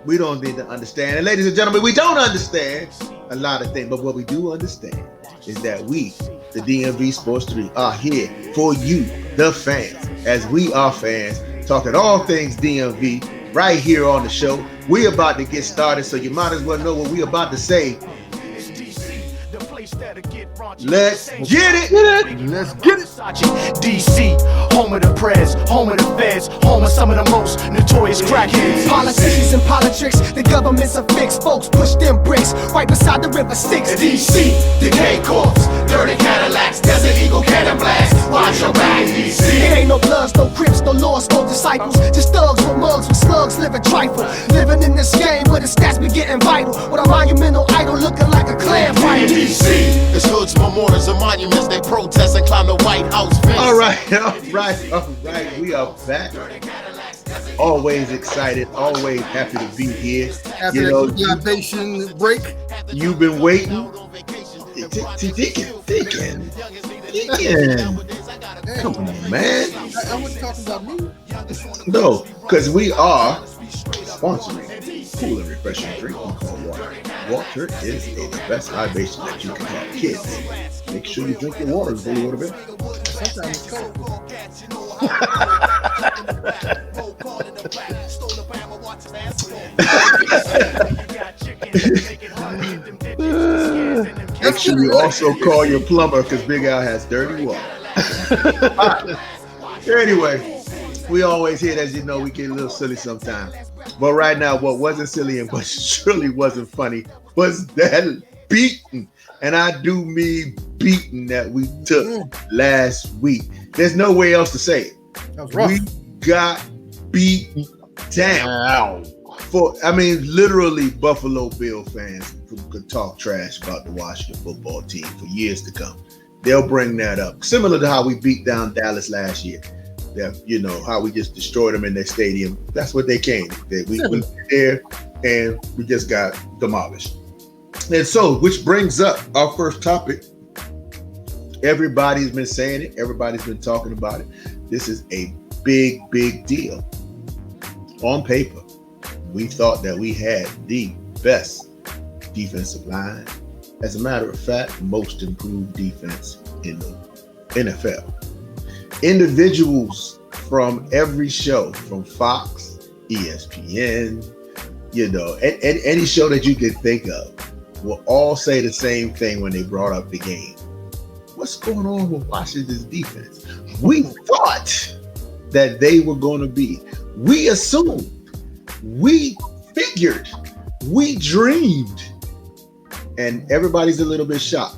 We don't need to understand. And ladies and gentlemen, we don't understand a lot of things, but what we do understand is that we, the DMV Sports 3, are here for you, the fans, as we are fans, talking all things DMV right here on the show. We about to get started, so you might as well know what we about to say. Let's get it. Let's get it. DC, home of the press, home of the feds, home of some of the most notorious crackheads. Politicians and politics, the government's a fix. Folks push them bricks right beside the river Styx. DC, decay corpse, dirty Cadillacs, Desert Eagle cannon blast. Watch your back, DC. It ain't no bloods, no crips, no lords, no disciples. Just thugs with mugs, with slugs, living trifle. Living in this game where the stats be getting vital. With a monumental idol looking like a clan fighter. DC, it's hoods, memorials, and monuments. They protest and climb the White House fence. All right. We are back. Always excited, always happy to be here. After that libation break, you've been waiting. Deacon. Come on, man. I wasn't talking about me. No, because we are sponsoring cool and refreshing drink called water. Water is the best libation that you can have. Kids, make sure you drink your water before you go to bed. Sometimes it's cold. Make sure you also call your plumber because Big Al has dirty water. Anyway, we always hear, as you know, we get a little silly sometimes. But right now, what wasn't silly and what surely wasn't funny was that beating, and I do mean beating, that we took last week. There's no way else to say it. That was rough. We got beat down. Literally, Buffalo Bill fans could talk trash about the Washington football team for years to come. They'll bring that up. Similar to how we beat down Dallas last year. How we just destroyed them in their stadium. That's what they came. We went there and we just got demolished. And so, which brings up our first topic. Everybody's been saying it. Everybody's been talking about it. This is a big, big deal. On paper, we thought that we had the best defensive line. As a matter of fact, most improved defense in the NFL. Individuals from every show, from Fox, ESPN, any show that you could think of, will all say the same thing when they brought up the game. What's going on with Washington's defense? We thought that they were going to be. We assumed. We figured. We dreamed. And everybody's a little bit shocked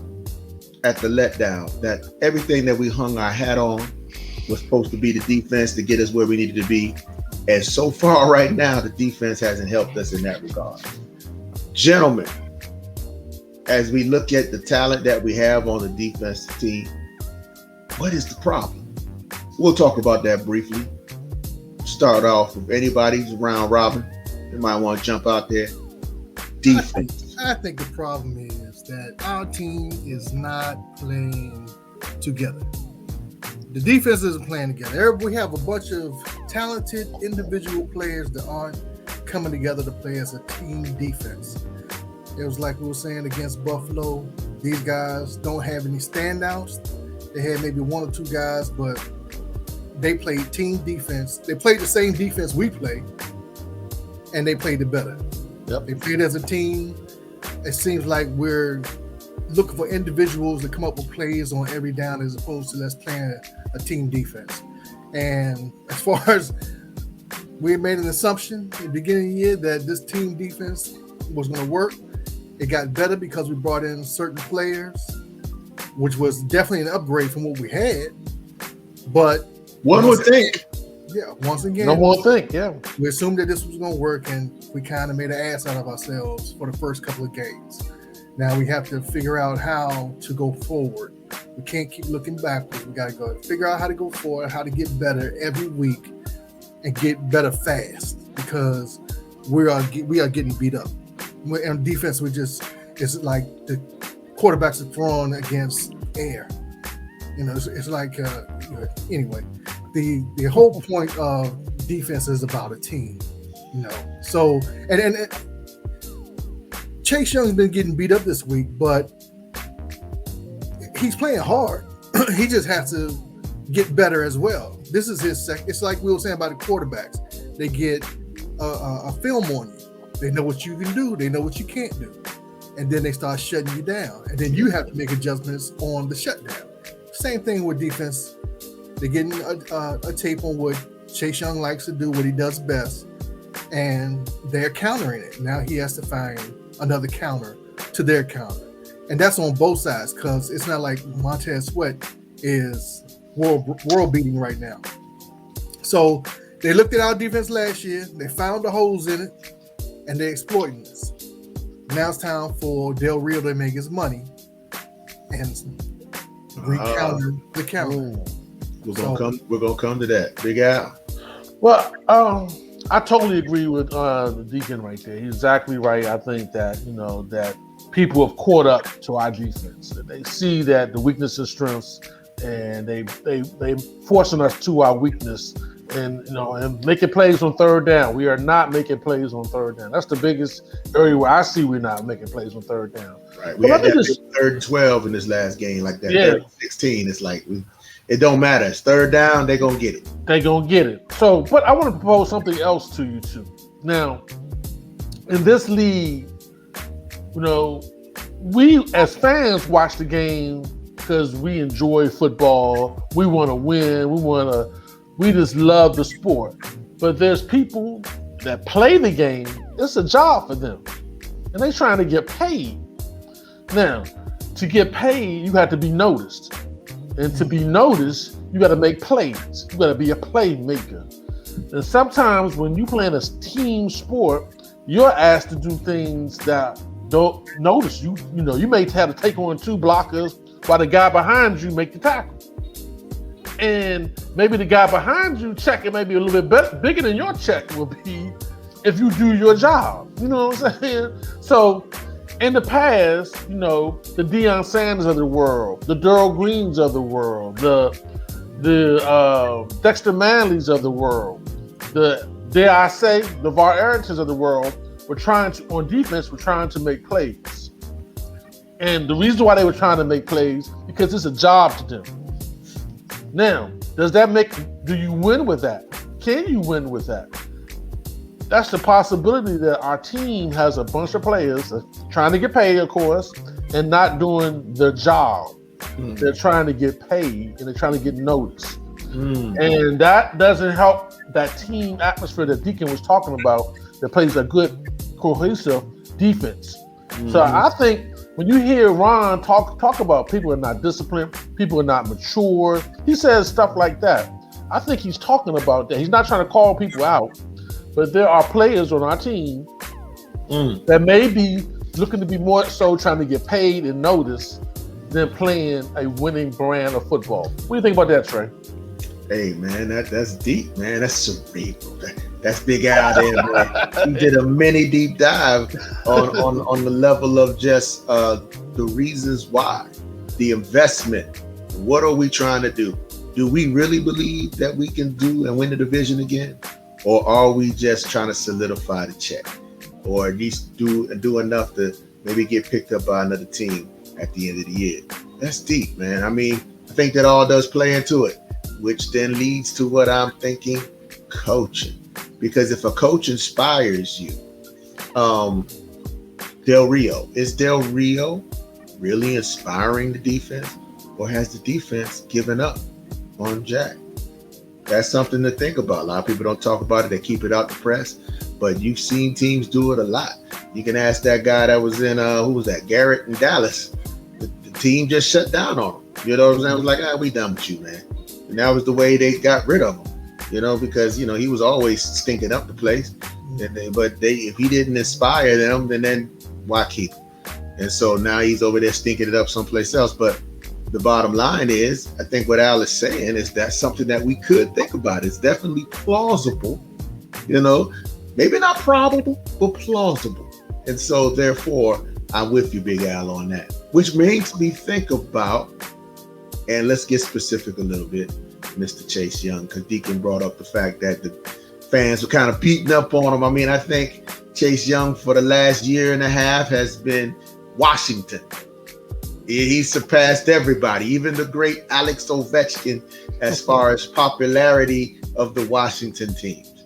at the letdown that everything that we hung our hat on was supposed to be the defense to get us where we needed to be. And so far right now, the defense hasn't helped us in that regard. Gentlemen, as we look at the talent that we have on the defensive team, what is the problem? We'll talk about that briefly. Start off with anybody's round robin. You might want to jump out there. Defense. I think the problem is that our team is not playing together. The defense isn't playing together. We have a bunch of talented individual players that aren't coming together to play as a team defense. It was like we were saying against Buffalo. These guys don't have any standouts. They had maybe one or two guys, but they played team defense. They played the same defense we play, and they played it better. Yep. They played as a team. It seems like we're looking for individuals to come up with plays on every down as opposed to let's play a team defense. And as far as we made an assumption at the beginning of the year that this team defense was going to work, it got better because we brought in certain players, which was definitely an upgrade from what we had. But one would think. Yeah, once again. No more think, yeah. We assumed that this was going to work, and we kind of made an ass out of ourselves for the first couple of games. Now we have to figure out how to go forward. We can't keep looking backwards. We got to go figure out how to go forward, how to get better every week and get better fast, because we are getting beat up. On defense, it's like the quarterbacks are thrown against air. It's like, anyway, the whole point of defense is about a team. So and Chase Young's been getting beat up this week, but he's playing hard. He just has to get better as well. This is his second. It's like we were saying about the quarterbacks. They get a film on you. They know what you can do. They know what you can't do. And then they start shutting you down. And then you have to make adjustments on the shutdown. Same thing with defense. They're getting a tape on what Chase Young likes to do, what he does best. And they're countering it. Now he has to find another counter to their counter. And that's on both sides, because it's not like Montez Sweat is world beating right now. So they looked at our defense last year, they found the holes in it, and they're exploiting this. Now it's time for Del Rio to make his money and recounter the counter. We're gonna come to that. Big Al. Well, I totally agree with the Deacon right there. He's exactly right. I think that that people have caught up to our defense. They see that the weakness is strengths, and they forcing us to our weakness, and making plays on third down. We are not making plays on third down. That's the biggest area where I see we're not making plays on third down. Right. We had that third and 12 in this last game, like that. Yeah. Third and 16. It's like it don't matter. It's third down. They're gonna get it. They're gonna get it. So, but I want to propose something else to you too. Now, in this league, we as fans watch the game because we enjoy football. We want to win. We just love the sport. But there's people that play the game. It's a job for them, and they're trying to get paid. Now, to get paid, you have to be noticed, and to be noticed, you got to make plays. You got to be a playmaker. And sometimes when you play in a team sport, you're asked to do things that don't notice you. You may have to take on two blockers while the guy behind you make the tackle. And maybe the guy behind you checking maybe a little bit bigger than your check will be if you do your job. You know what I'm saying? So in the past, the Deion Sanders of the world, the Darrell Greens of the world, the Dexter Manleys of the world, the LeVar Arringtons of the world were trying to make plays. And the reason why they were trying to make plays, because it's a job to them. Now, do you win with that? Can you win with that? That's the possibility that our team has a bunch of players trying to get paid, of course, and not doing their job. Mm. They're trying to get paid and they're trying to get noticed. Mm. And that doesn't help that team atmosphere that Deacon was talking about that plays a good, cohesive defense. Mm. So I think when you hear Ron talk about people are not disciplined, people are not mature, he says stuff like that. I think he's talking about that. He's not trying to call people out, but there are players on our team that may be looking to be more so trying to get paid and noticed than playing a winning brand of football. What do you think about that, Trey? Hey, man, that's deep, man. That's cerebral. That's Big Al there, man. He did a mini deep dive on the level of just the reasons why, the investment. What are we trying to do? Do we really believe that we can do and win the division again? Or are we just trying to solidify the check? Or at least do enough to maybe get picked up by another team at the end of the year? That's deep, man. I mean, I think that all does play into it, which then leads to what I'm thinking, coaching. Because if a coach inspires you, is Del Rio really inspiring the defense? Or has the defense given up on Jack? That's something to think about. A lot of people don't talk about it. They keep it out the press, but you've seen teams do it a lot. You can ask that guy that was in, who was that? Garrett in Dallas. The team just shut down on him. You know what I'm saying? I was like, we done with you, man. And that was the way they got rid of him, because, he was always stinking up the place. If he didn't inspire them, then why keep him? And so now he's over there stinking it up someplace else. But the bottom line is, I think what Al is saying is that's something that we could think about. It's definitely plausible, maybe not probable, but plausible. And so therefore, I'm with you, Big Al, on that, which makes me think about, and let's get specific a little bit, Mr. Chase Young, because Deacon brought up the fact that fans were kind of beating up on him. I mean, I think Chase Young for the last year and a half has been Washington. He surpassed everybody, even the great Alex Ovechkin, as far as popularity of the Washington teams.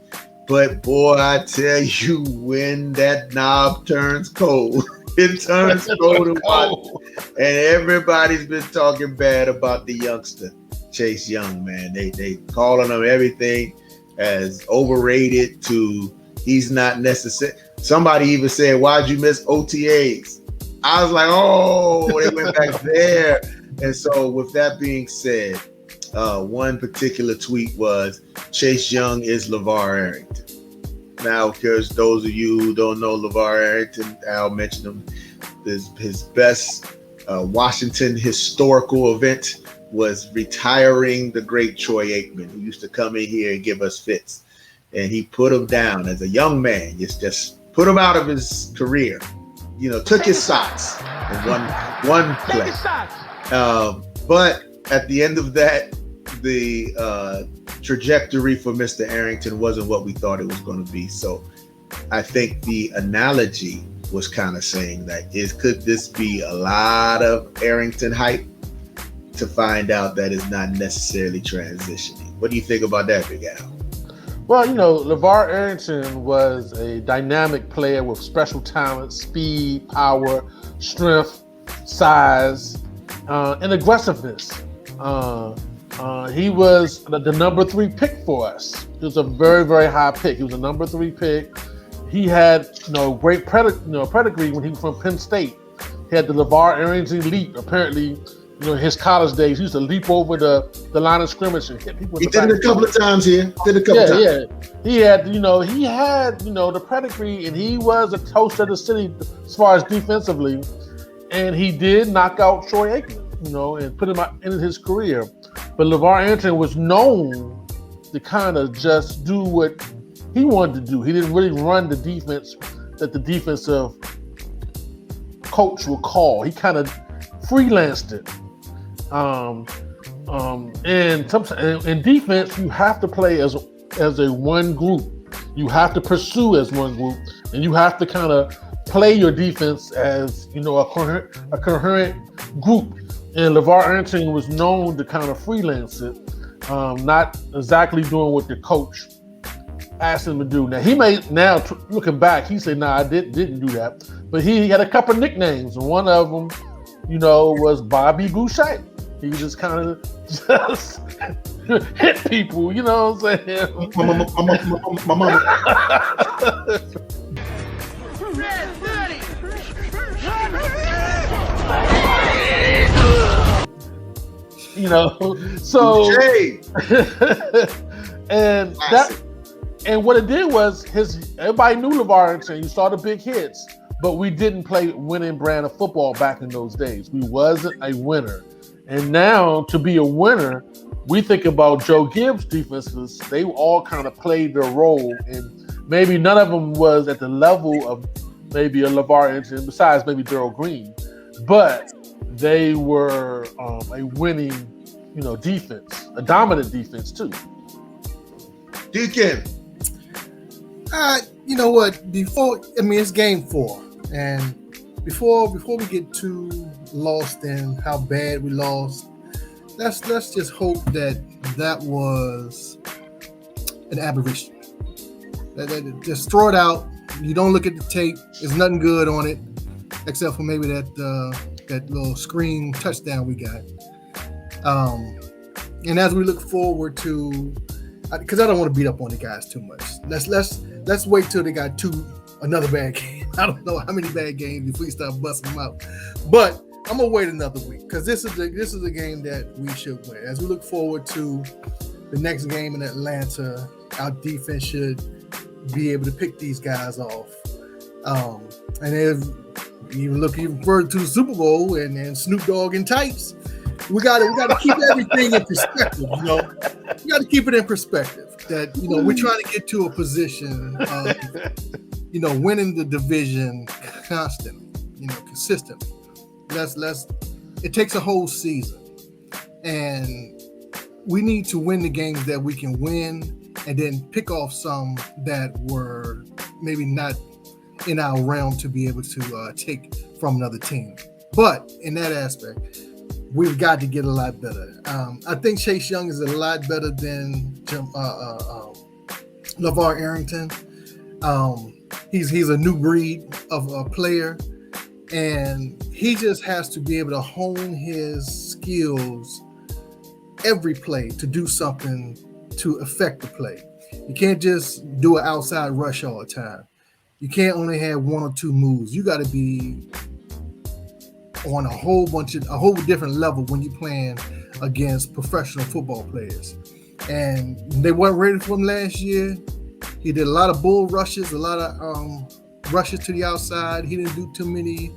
But boy, I tell you, when that knob turns cold, it turns cold and watch. And everybody's been talking bad about the youngster, Chase Young, man. They calling him everything as overrated to he's not necessary. Somebody even said, why'd you miss OTAs? I was like, oh, they went back there. And so with that being said, one particular tweet was, Chase Young is LeVar Arrington. Now, because those of you who don't know LeVar Arrington, Al mentioned him, his best Washington historical event was retiring the great Troy Aikman, who used to come in here and give us fits. And he put him down as a young man, just put him out of his career. Took his shots in one play. But at the end of that, the trajectory for Mr. Arrington wasn't what we thought it was going to be. So I think the analogy was kind of saying that could this be a lot of Arrington hype to find out that it's not necessarily transitioning? What do you think about that, Big Al? Well, LeVar Arrington was a dynamic player with special talent, speed, power, strength, size, and aggressiveness. He was the number 3 pick for us. He was a very, very high pick. He was a number 3 pick. He had great pedigree when he was from Penn State. He had the LeVar Arrington leap. Apparently, his college days, he used to leap over the line of scrimmage and hit people. He did it a couple of times here. Yeah. He had the pedigree, and he was a toast of the city as far as defensively. And he did knock out Troy Aikman, and put him out in his career. But LeVar Arrington was known to kind of just do what he wanted to do. He didn't really run the defense that the defensive coach would call. He kind of freelanced it. And in defense, you have to play as a one group. You have to pursue as one group, and you have to kind of play your defense as a coherent group. And LeVar Arrington was known to kind of freelance it, not exactly doing what the coach asked him to do. Now looking back, he said, "Nah, I didn't do that." But he had a couple of nicknames, and one of them, was Bobby Boucher. He just kind of just hit people, you know what I'm saying? My mama. So and what it did was everybody knew LeVar Arrington. You saw the big hits, but we didn't play winning brand of football back in those days. We wasn't a winner. And now to be a winner, we think about Joe Gibbs' defenses. They all kind of played their role, and maybe none of them was at the level of maybe a LeVar Arrington, besides maybe Darryl Green, but they were a winning, defense, a dominant defense too. Deacon. You know what? It's game 4, and before we get too lost in how bad we lost, let's just hope that was an aberration. That just throw it out. You don't look at the tape. There's nothing good on it, except for maybe that little screen touchdown we got. And as we look forward to, because I don't want to beat up on the guys too much. Let's wait till they got another bad game. I don't know how many bad games if we start busting them out, but I'm gonna wait another week because this is a game that we should win. As we look forward to the next game in Atlanta, our defense should be able to pick these guys off. And if you look even further to the Super Bowl and Snoop Dogg and tights, we got to keep everything in perspective. We got to keep it in perspective that we're trying to get to a position of winning the division constantly, consistently. It takes a whole season, and we need to win the games that we can win and then pick off some that were maybe not in our realm to be able to take from another team. But in that aspect, we've got to get a lot better. I think Chase Young is a lot better than LeVar Arrington. He's a new breed of a player, and he just has to be able to hone his skills every play to do something to affect the play. You can't just do an outside rush all the time. You can't only have one or two moves. You got to be on a whole different level when you're playing against professional football players. And they weren't ready for him last year. He did a lot of bull rushes, a lot of rushes to the outside. He didn't do too many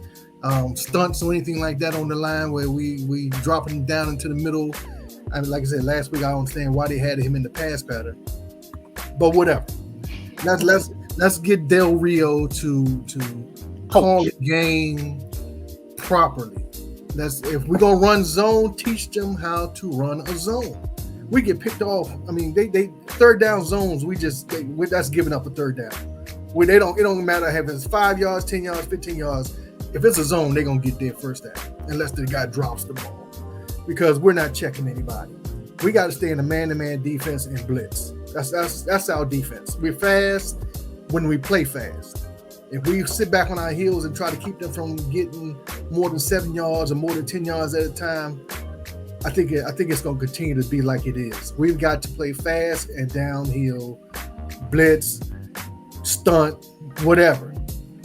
stunts or anything like that on the line where we dropping him down into the middle. I mean, like I said last week, I don't understand why they had him in the pass pattern, but whatever. Let's get Del Rio to call the game properly. If we're gonna run zone, teach them how to run a zone. We get picked off. I mean, they third down zones. That's giving up a third down. It don't matter if it's 5 yards, 10 yards, 15 yards. If it's a zone, they're gonna get their first down unless the guy drops the ball. Because we're not checking anybody. We got to stay in a man-to-man defense and blitz. That's our defense. We're fast when we play fast. If we sit back on our heels and try to keep them from getting more than 7 yards or more than 10 yards at a time, I think it's going to continue to be like it is. We've got to play fast and downhill, blitz, stunt, whatever.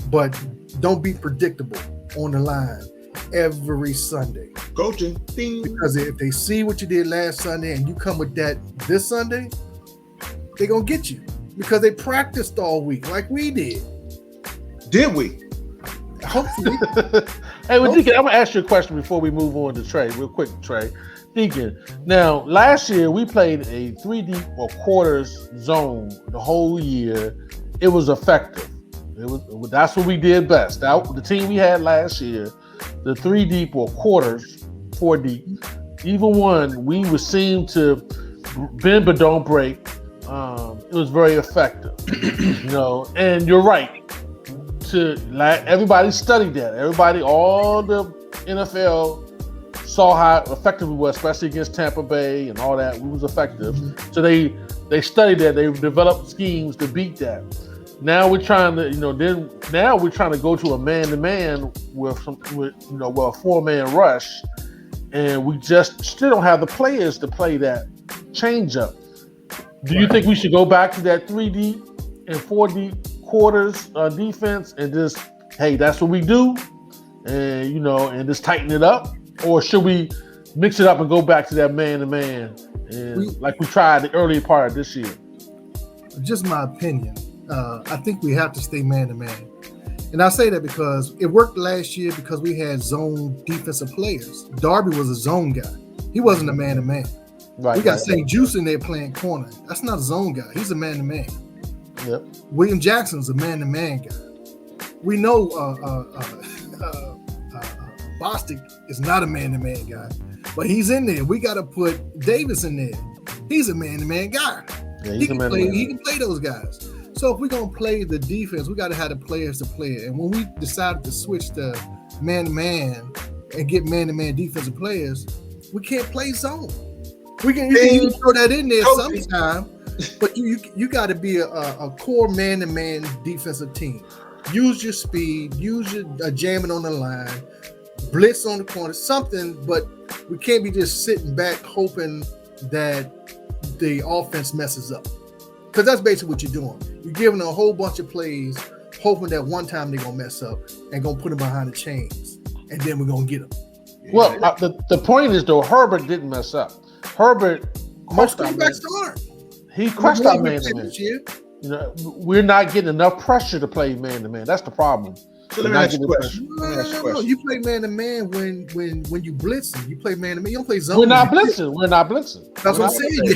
But don't be predictable on the line every Sunday. Coaching. Ding. Because if they see what you did last Sunday and you come with that this Sunday, they're going to get you. Because they practiced all week like we did. Did we? Hopefully. Hey, well, Deacon, I'm going to ask you a question before we move on to Trey. Real quick, Trey. Deacon, now, last year we played a 3-deep or quarters zone the whole year. It was effective. That's what we did best. The team we had last year, the 3-deep or quarters, 4-deep, even one, we would seem to bend but don't break. It was very effective, and you're right. Everybody studied that. All the NFL saw how effective we were, especially against Tampa Bay and all that. We was effective. Mm-hmm. So they studied that. They developed schemes to beat that. Now we're trying to, go to a man-to-man with a 4-man rush, and we just still don't have the players to play that change-up. Do you think we should go back to that 3-deep and 4-deep quarters defense and just, hey, that's what we do, and and just tighten it up, or should we mix it up and go back to that man-to-man like we tried the earlier part of this year? Just my opinion. I think we have to stay man-to-man. And I say that because it worked last year because we had zone defensive players. Darby was a zone guy. He wasn't a man-to-man. Right, we got St. Juice in there playing corner. That's not a zone guy. He's a man-to-man. Yep. William Jackson's a man-to-man guy. We know Bostic is not a man-to-man guy, but he's in there. We got to put Davis in there. He's a man-to-man guy. Yeah, he can play those guys. So if we're going to play the defense, we got to have the players to play it. And when we decided to switch to man-to-man and get man-to-man defensive players, we can't play zone. You can even throw that in there sometime, but you got to be a core man-to-man defensive team. Use your speed, use your jamming on the line, blitz on the corner, something, but we can't be just sitting back hoping that the offense messes up. Because that's basically what you're doing. You're giving a whole bunch of plays, hoping that one time they're going to mess up and going to put them behind the chains, and then we're going to get them. Well, the point is, though, Herbert didn't mess up. Herbert crushed our man. He crushed our man-to-man. We're not getting enough pressure to play man-to-man. That's the problem. So let me ask you a question. No. You play man-to-man when you blitzing. You play man-to-man. You don't play zone. We're not blitzing. That's what I'm saying. We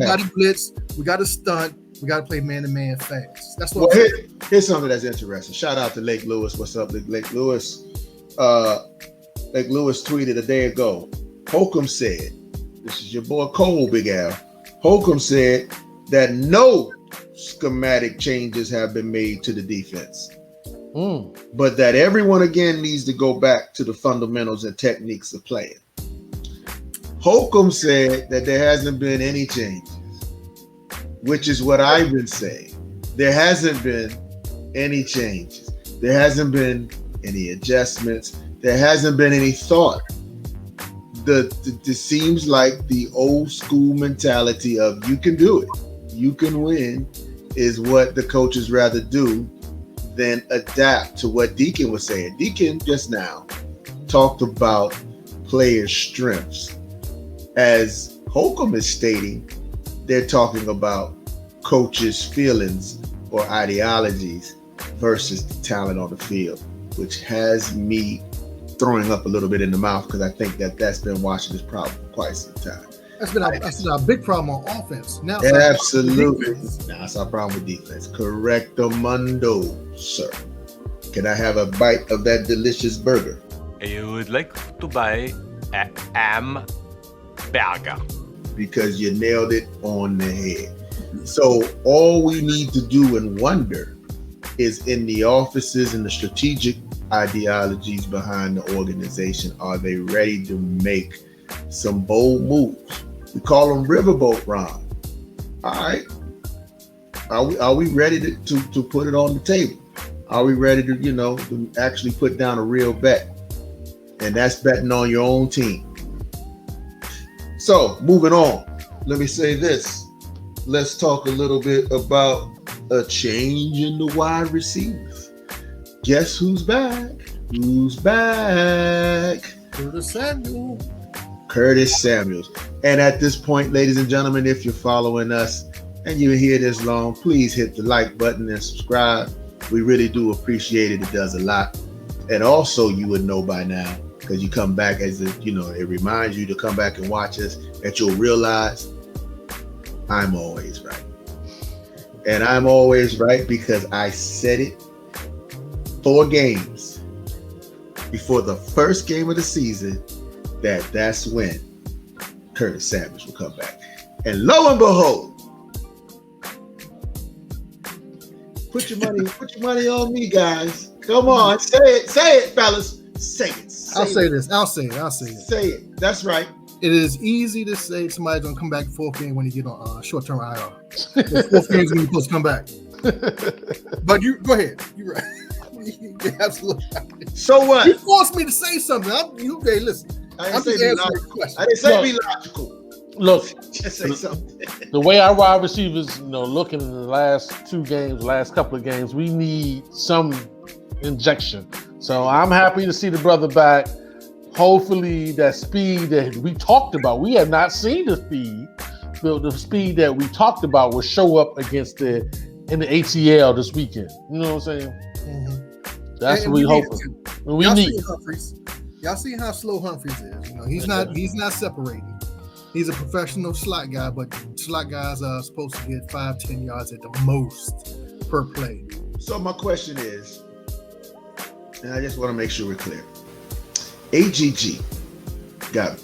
got to blitz. We got to stunt. We got to play man-to-man fast. That's what I'm saying. Here's something that's interesting. Shout out to Lake Lewis. What's up, Lake Lewis? Lake Lewis tweeted a day ago. Holcomb said, this is your boy Cole, Big Al. Holcomb said, that no schematic changes have been made to the defense, but that everyone again needs to go back to the fundamentals and techniques of playing. Holcomb said that there hasn't been any changes, which is what I've been saying. There hasn't been any changes. There hasn't been any adjustments. There hasn't been any thought. It seems like the old school mentality of you can do it, you can win, is what the coaches rather do than adapt to what Deacon was saying. Deacon just now talked about players' strengths. As Holcomb is stating, they're talking about coaches' feelings or ideologies versus the talent on the field, which has me throwing up a little bit in the mouth because I think that's been Washington's problem for quite some time. That's been a big problem on offense. Now, absolutely. Now it's our problem with defense. Correctamundo, sir. Can I have a bite of that delicious burger? I would like to buy a ham burger. Because you nailed it on the head. So all we need to do and wonder is in the offices and the strategic ideologies behind the organization, are they ready to make some bold moves? We call them riverboat Ron. All right. Are we ready to put it on the table? Are we ready to, to actually put down a real bet? And that's betting on your own team. So moving on, let me say this. Let's talk a little bit about a change in the wide receivers. Guess who's back? Who's back? Curtis Samuel. Curtis Samuels. And at this point, ladies and gentlemen, if you're following us and you're here this long, please hit the like button and subscribe. We really do appreciate it. It does a lot. And also, you would know by now, because you come back it reminds you to come back and watch us, that you'll realize I'm always right. And I'm always right because I said it 4 games before the first game of the season that's when Curtis Samuels will come back. And lo and behold, put your money on me, guys. Come on, say it, fellas. Say it. I'll say it. Say it. That's right. It is easy to say somebody's gonna come back 4th game when you get on short-term IR. The 4th game is when you're supposed to come back. But you go ahead. You're right. You're absolutely right. So what? You forced me to say something. Listen. I didn't say be logical. Look, just say something. The way our wide receivers, looking in the last 2 games, last couple of games, we need some injection. So I'm happy to see the brother back. Hopefully that speed that we talked about, we have not seen the speed that we talked about will show up against in the ATL this weekend. You know what I'm saying? Mm-hmm. That's what we hope. We need Humphreys. Y'all see how slow Humphreys is. He's not separating. He's a professional slot guy, but slot guys are supposed to get 5-10 yards at the most per play. So my question is, and I just want to make sure we're clear. AGG got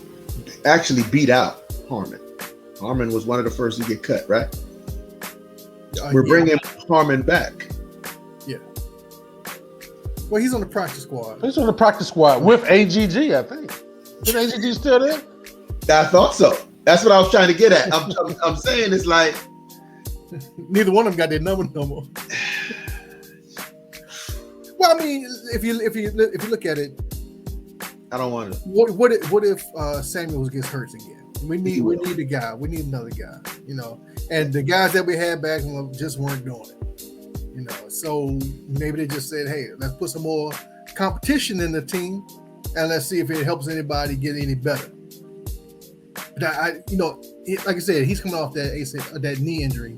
actually beat out Harmon. Harmon was one of the first to get cut, right? We're bringing Harmon back. Yeah. Well, he's on the practice squad. He's on the practice squad with AGG, I think. Is AGG still there? I thought so. That's what I was trying to get at. I'm saying it's like neither one of them got their number no more. Well, I mean, if you look at it, I don't want to. What if Samuels gets hurt again? We need a guy. We need another guy. And the guys that we had back just weren't doing it. So maybe they just said, "Hey, let's put some more competition in the team, and let's see if it helps anybody get any better." But like I said, he's coming off that knee injury,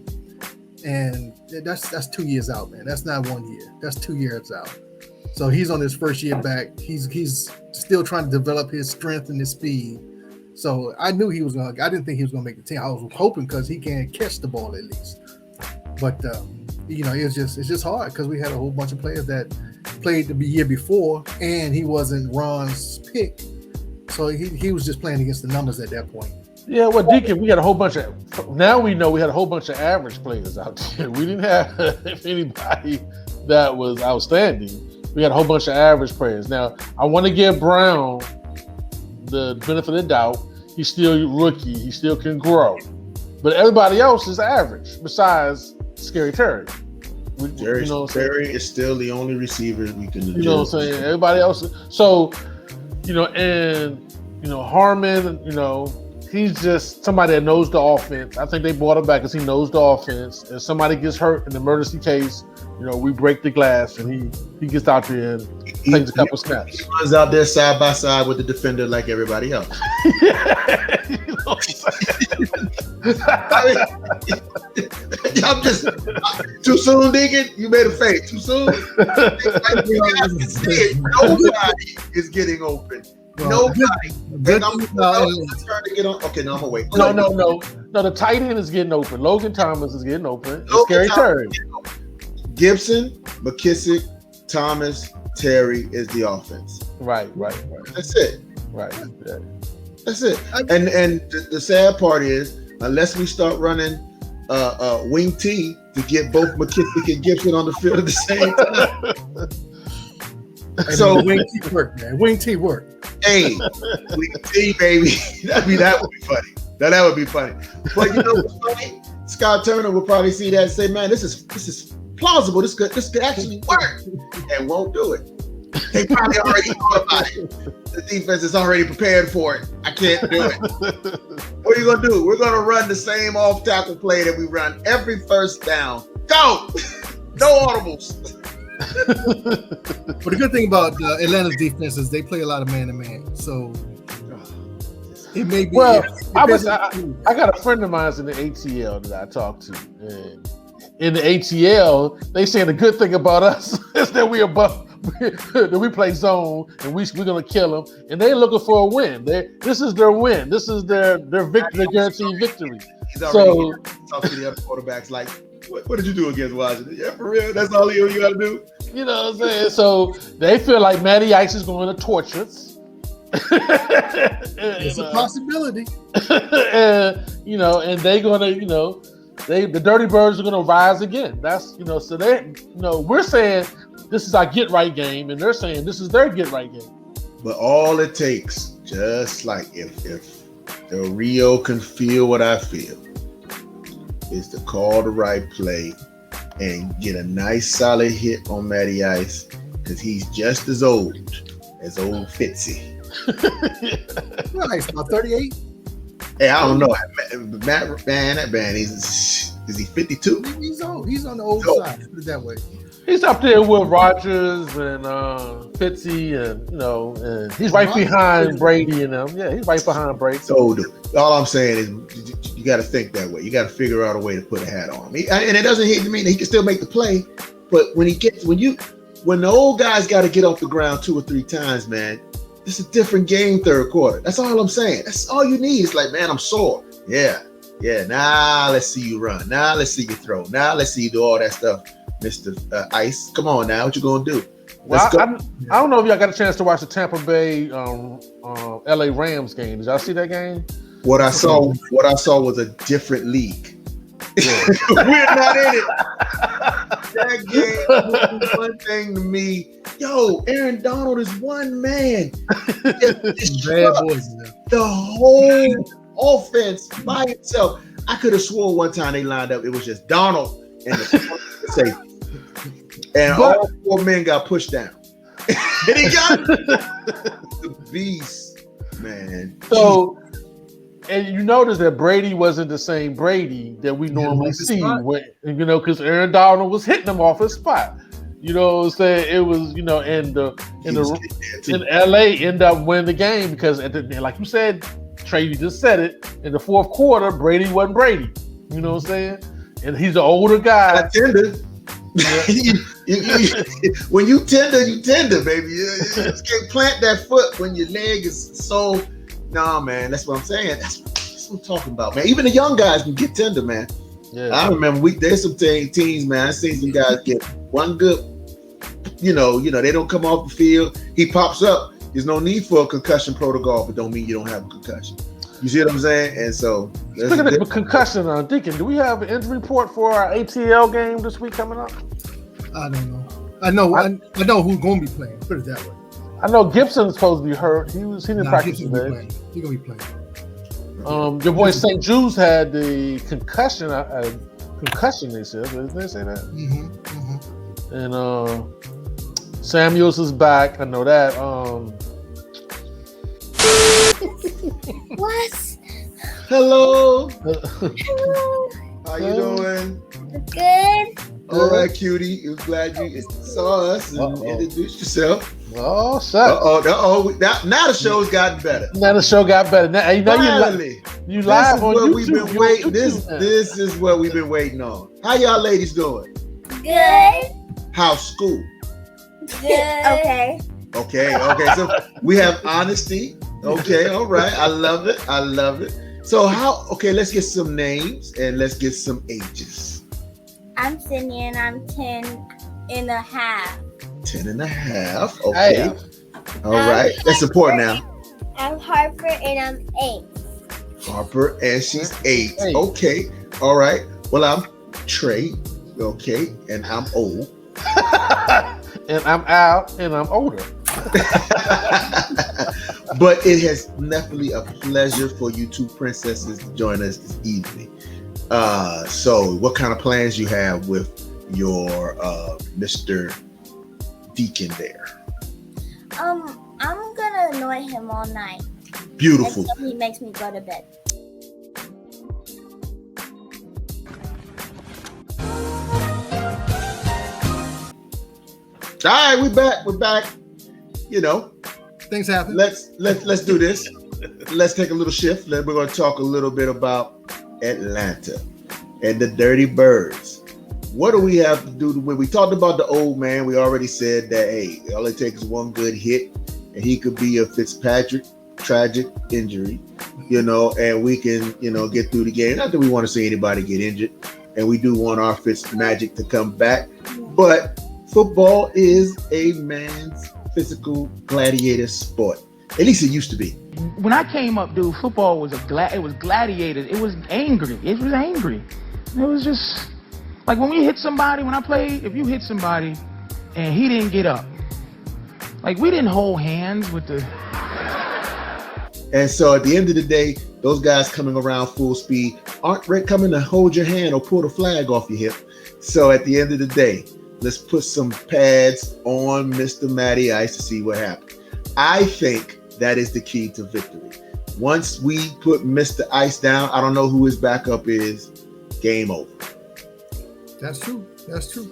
and that's 2 years out, man. That's not 1 year. That's 2 years out. So he's on his first year back. He's still trying to develop his strength and his speed. So I knew he was I didn't think he was gonna make the team. I was hoping because he can catch the ball at least. But it's just hard because we had a whole bunch of players that played the year before, and he wasn't Ron's pick. So he was just playing against the numbers at that point. Yeah, well, Deacon, we had a whole bunch of. Now we know we had a whole bunch of average players out there. We didn't have anybody that was outstanding. We had a whole bunch of average players. Now, I want to give Brown the benefit of the doubt. He's still a rookie. He still can grow. But everybody else is average besides Scary Terry. Terry is still the only receiver we can. You know what I'm saying? Everybody else. So, Harmon, he's just somebody that knows the offense. I think they brought him back because he knows the offense. If somebody gets hurt in an emergency case, we break the glass and he gets out there and takes a couple snaps. He runs out there side by side with the defender like everybody else. I'm just too soon, Deacon. You made a face. Too soon. Nobody is getting open. Nobody. I'm trying to get on. Okay, no, I'm gonna wait. No. The tight end is getting open. Logan Thomas is getting open. Scary Terry. Gibson, McKissick, Thomas, Terry is the offense. Right. That's it. Right. Yeah. That's it. And the sad part is, unless we start running wing T to get both McKissick and Gibson on the field at the same time. So wing T work, man. Wing T work. Hey, wing T, baby. That would be funny. That would be funny. But you know what's funny? Scott Turner will probably see that and say, "Man, this is plausible. This could actually work," and won't do it. They probably already thought about it. The defense is already prepared for it. I can't do it. What are you gonna do? We're gonna run the same off tackle play that we run every first down. Go! No audibles. But the good thing about Atlanta's defense is they play a lot of man-to-man. So it may be. Well, I got a friend of mine in the ATL that I talked to. And in the ATL, they saying the good thing about us is that we play zone and we're gonna kill them, and they're looking for a win. This is their win. This is their victory, their guaranteed victory. So talk to the other quarterbacks like, what did you do against Washington? Yeah, for real. That's all you got to do. You know what I'm saying? So they feel like Matty Ice is going to torch us. It's a possibility. And they're gonna, the Dirty Birds are gonna rise again. That's so they, we're saying this is our get right game, and they're saying this is their get right game. But all it takes, just like if the Rio can feel what I feel, is to call the right play and get a nice solid hit on Matty Ice, because he's just as old Fitzy. Nice, about 38. Hey, I don't know. That man, is he 52? He's old. He's on the old side. Put it that way. He's up there with Rodgers and Fitzy, and and he's right behind Brady and them. Yeah, he's right behind Brady. So all I'm saying is you got to think that way. You got to figure out a way to put a hat on him. And it doesn't mean that he can still make the play, but when the old guys got to get off the ground 2 or 3 times, man, it's a different game third quarter. That's all I'm saying. That's all you need. It's like, man, I'm sore. Yeah. Now let's see you run. Now let's see you throw. Now let's see you do all that stuff, Mr. Ice. Come on now, what you gonna do? I don't know if y'all got a chance to watch the Tampa Bay LA Rams game. Did y'all see that game? What I saw was a different league. Yeah. We're not in it. That game was one thing to me. Yo, Aaron Donald is one man. The whole offense by itself. I could have sworn one time they lined up, it was just Donald and the safety. And all 4 men got pushed down. And he got the beast, man. So, and you notice that Brady wasn't the same Brady that we normally see, because Aaron Donald was hitting him off his spot. You know what I'm saying? It was, in LA ended up winning the game because, like you said, Trey, you just said it, in the fourth quarter, Brady wasn't Brady. You know what I'm saying? And he's an older guy. When you tender, baby. You just can't plant that foot when your leg is so. Nah, man, that's what I'm saying. That's what I'm talking about, man. Even the young guys can get tender, man. Yeah. I remember there's some teams, man. I seen some guys get one good, they don't come off the field. He pops up. There's no need for a concussion protocol, but don't mean you don't have a concussion. You see what I'm saying? And so, Speaking of concussion, Deacon, do we have an injury report for our ATL game this week coming up? I don't know. I know who's going to be playing. Put it that way. I know Gibson's supposed to be hurt. He didn't practice today. He's going to be playing. Your boy St. Jude's had the concussion. Concussion, they said. Didn't they say that? Mm-hmm. And Samuels is back. I know that. What? Hello. Hello. How you doing? Good. All right, cutie. I'm glad you saw us and introduced yourself. Oh, shut. Now the show's gotten better. Now the show got better. Now, you know you live on YouTube. We've been waiting. This is what we've been waiting on. How y'all ladies doing? Good. How's school? Good. Okay. Okay. So we have honesty. Okay, all right. I love it. So let's get some names and let's get some ages. I'm Sydney and I'm 10 and a half. 10 and a half. Okay. All right. That's important now. I'm Harper and I'm 8. Harper and she's 8. Okay. All right. Well, I'm Trey. Okay. And I'm old. And I'm out and I'm older. But it has definitely a pleasure for you two princesses to join us this evening. So what kind of plans you have with your Mr. Deacon there? I'm gonna annoy him all night. Beautiful. Until he makes me go to bed. All right, we're back. You know, things happen. Let's do this. Let's take a little shift. We're going to talk a little bit about Atlanta and the Dirty Birds. What do we have to do? When we talked about the old man, we already said that, hey, all it takes is one good hit and he could be a Fitzpatrick tragic injury, and we can, get through the game. Not that we want to see anybody get injured, and we do want our Fitzmagic to come back, but football is a man's physical gladiator sport. At least it used to be. When I came up, dude, football was it was gladiators. It was angry. It was angry. It was just like when we hit somebody, when I played, if you hit somebody and he didn't get up, like we didn't hold hands with the... And so at the end of the day, those guys coming around full speed aren't coming to hold your hand or pull the flag off your hip. So at the end of the day, let's put some pads on Mr. Matty Ice to see what happens. I think that is the key to victory. Once we put Mr. Ice down, I don't know who his backup is, game over. That's true.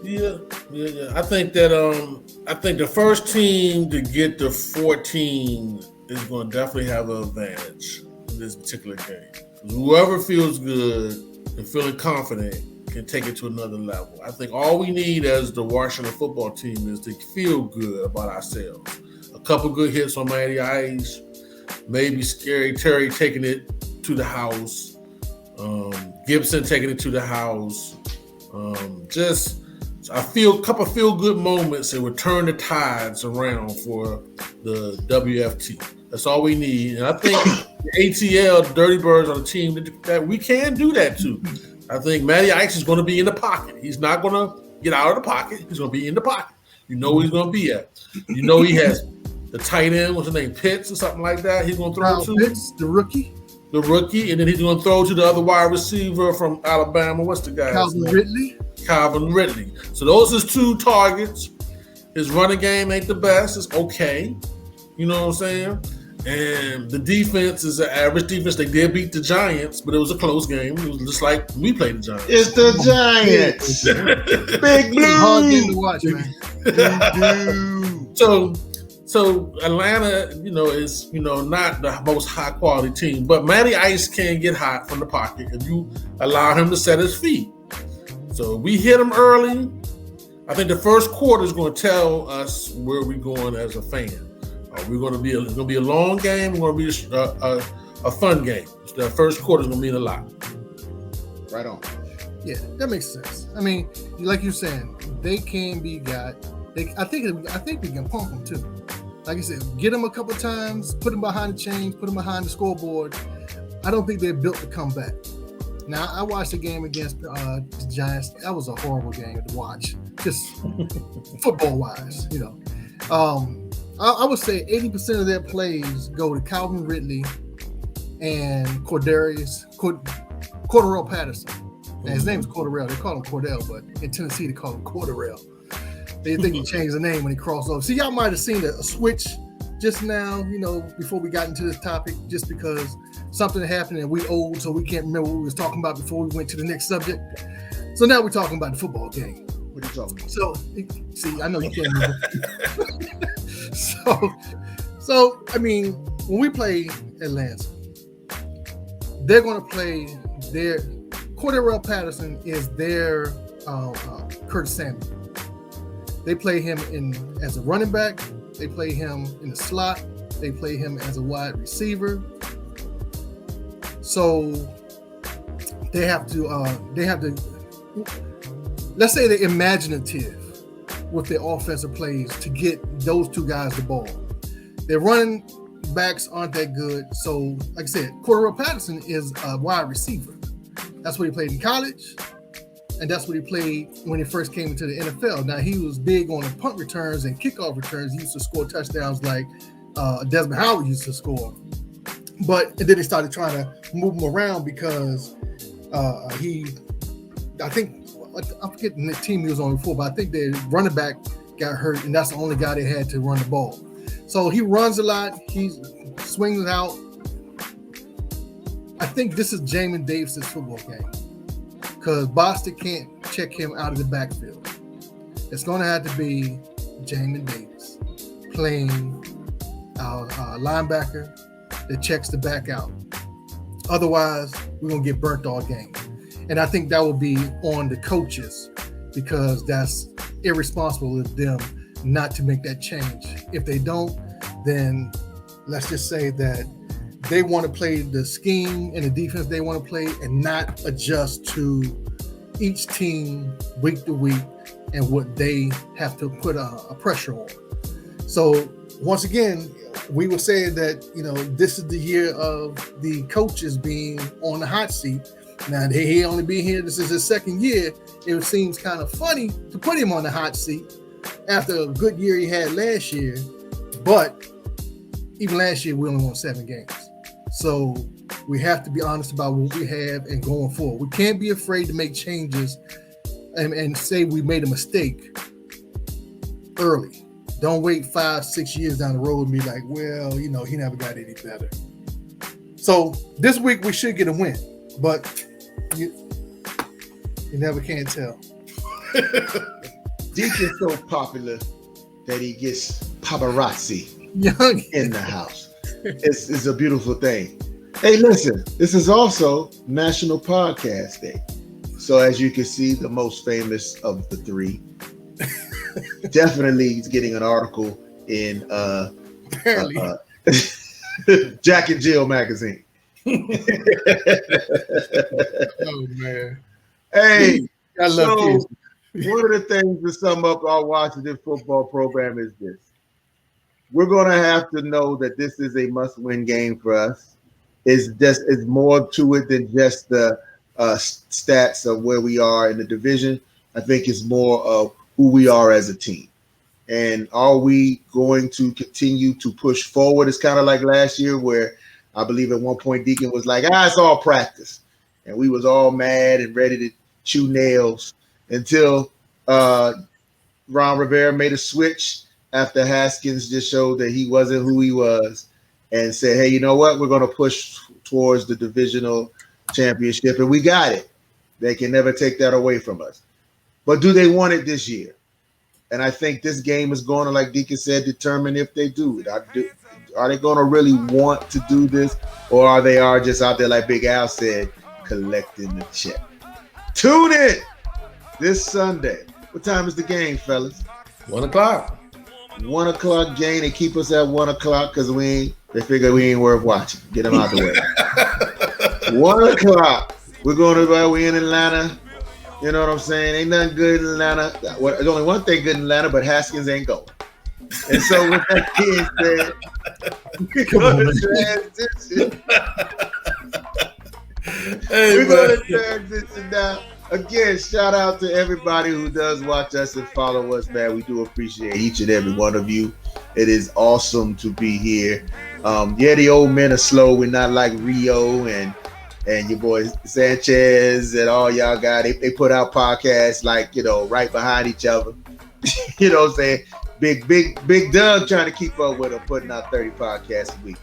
Yeah. I think the first team to get to 14 is going to definitely have an advantage in this particular game. Whoever feels good and feeling confident can take it to another level. I think all we need as the Washington football team is to feel good about ourselves. A couple good hits on Matty Ice, maybe Scary Terry taking it to the house, Gibson taking it to the house. Just a couple feel good moments and return the tides around for the WFT. That's all we need. And I think the ATL, Dirty Birds, on the team that we can do that too. I think Matty Ice is going to be in the pocket. He's not going to get out of the pocket. He's going to be in the pocket. You know where he's going to be at. You know he has the tight end, what's his name, Pitts or something like that. He's going to throw to Pitts, the rookie, and then he's going to throw to the other wide receiver from Alabama. What's the guy? Calvin Ridley. So those are his two targets. His running game ain't the best. It's okay. You know what I'm saying? And the defense is an average defense. They did beat the Giants, but it was a close game. It was just like we played the Giants. It's the Giants. Big Blue. Hard game to watch, man. So Atlanta, is not the most high quality team, but Matty Ice can get hot from the pocket if you allow him to set his feet. So we hit him early. I think the first quarter is going to tell us where we're going as a fan. It's going to be a long game. It's going to be a fun game. The first quarter is going to mean a lot. Right on. Yeah, that makes sense. I mean, like you're saying, they can be got. I think we can pump them too. Like I said, get them a couple times, put them behind the chains, put them behind the scoreboard. I don't think they're built to come back. Now, I watched the game against the Giants. That was a horrible game to watch, just football-wise, you know. I would say 80% of their plays go to Calvin Ridley and Cordarrelle Patterson. And his name is Cordarrelle. They call him Cordell, but in Tennessee, they call him Cordarrelle. They think he changed the name when he crossed over. See, y'all might have seen a switch just now, you know, before we got into this topic, just because something happened and we old, so we can't remember what we was talking about before we went to the next subject. So now we're talking about the football game. What are you talking about? So, see, I know you can't remember. So I mean, when we play Atlanta, they're going to play their Cordarrelle Patterson is their Curtis Samuel. They play him as a running back. They play him in the slot. They play him as a wide receiver. So they have to. Let's say they're imaginative with their offensive plays to get those two guys the ball. Their running backs aren't that good. So, like I said, Cordarrelle Patterson is a wide receiver. That's what he played in college, and that's what he played when he first came into the NFL. Now, he was big on the punt returns and kickoff returns. He used to score touchdowns like Desmond Howard used to score. And then they started trying to move him around because I forget the team he was on before, but I think the running back got hurt, and that's the only guy they had to run the ball. So he runs a lot. He swings it out. I think this is Jamin Davis' football game because Bostic can't check him out of the backfield. It's going to have to be Jamin Davis playing our linebacker that checks the back out. Otherwise, we're going to get burnt all game. And I think that will be on the coaches because that's irresponsible of them not to make that change. If they don't, then let's just say that they want to play the scheme and the defense they want to play and not adjust to each team week to week and what they have to put a pressure on. So once again, we were saying that, you know, this is the year of the coaches being on the hot seat. Now, he only been here, this is his second year. It seems kind of funny to put him on the hot seat after a good year he had last year. But even last year, we only won 7 games. So we have to be honest about what we have and going forward. We can't be afraid to make changes and say we made a mistake early. Don't wait 5-6 years down the road and be like, well, you know, he never got any better. So this week we should get a win, but you never can tell. Deacon's so popular that he gets paparazzi in the house. It's a beautiful thing. Hey, listen, this is also National Podcast Day. So as you can see, the most famous of the three definitely is getting an article in Jack and Jill magazine. Oh man. Hey, I love kids. One of the things to sum up our Washington football program is this. We're going to have to know that this is a must-win game for us. It's more to it than just the stats of where we are in the division. I think it's more of who we are as a team. And are we going to continue to push forward? It's kind of like last year where I believe at one point Deacon was like, it's all practice. And we was all mad and ready to chew nails until Ron Rivera made a switch after Haskins just showed that he wasn't who he was and said, hey, you know what? We're going to push towards the divisional championship, and we got it. They can never take that away from us. But do they want it this year? And I think this game is going to, like Deacon said, determine if they do it. Are they going to really want to do this, or are they just out there, like Big Al said, collecting the check? Tune in this Sunday. What time is the game, fellas? 1 o'clock. 1 o'clock game. They keep us at 1 o'clock because they figure we ain't worth watching. Get them out the way. 1 o'clock. We're in Atlanta. You know what I'm saying? Ain't nothing good in Atlanta. There's only one thing good in Atlanta, but Haskins ain't going. And so with that being said, we're going to transition Hey, We're going man. to transition now. Again, shout out to everybody who does watch us and follow us, man. We do appreciate each and every one of you. It is awesome to be here. The old men are slow. We're not like Rio and your boy Sanchez and all y'all guys. They put out podcasts like, right behind each other. You know what I'm saying? Big Doug trying to keep up with them, putting out 30 podcasts a week.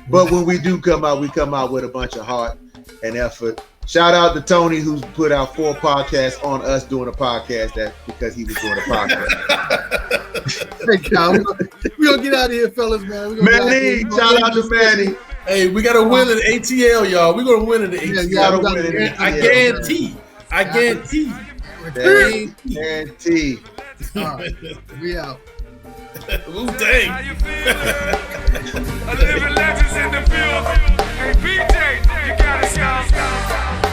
But when we do come out, we come out with a bunch of heart and effort. Shout out to Tony, who's put out 4 podcasts on us doing a podcast. That's because he was doing a podcast. Hey, Kyle, we're going to get out of here, fellas, man. Manny, shout out to Manny. Hey, we got to win in the ATL, y'all. We're going to win in the ATL. Gotta win in the I ATL, guarantee. Guarantee. All right, we out. Ooh, dang. How you feeling? A living legends in the building. Hey, BJ, you gotta stop.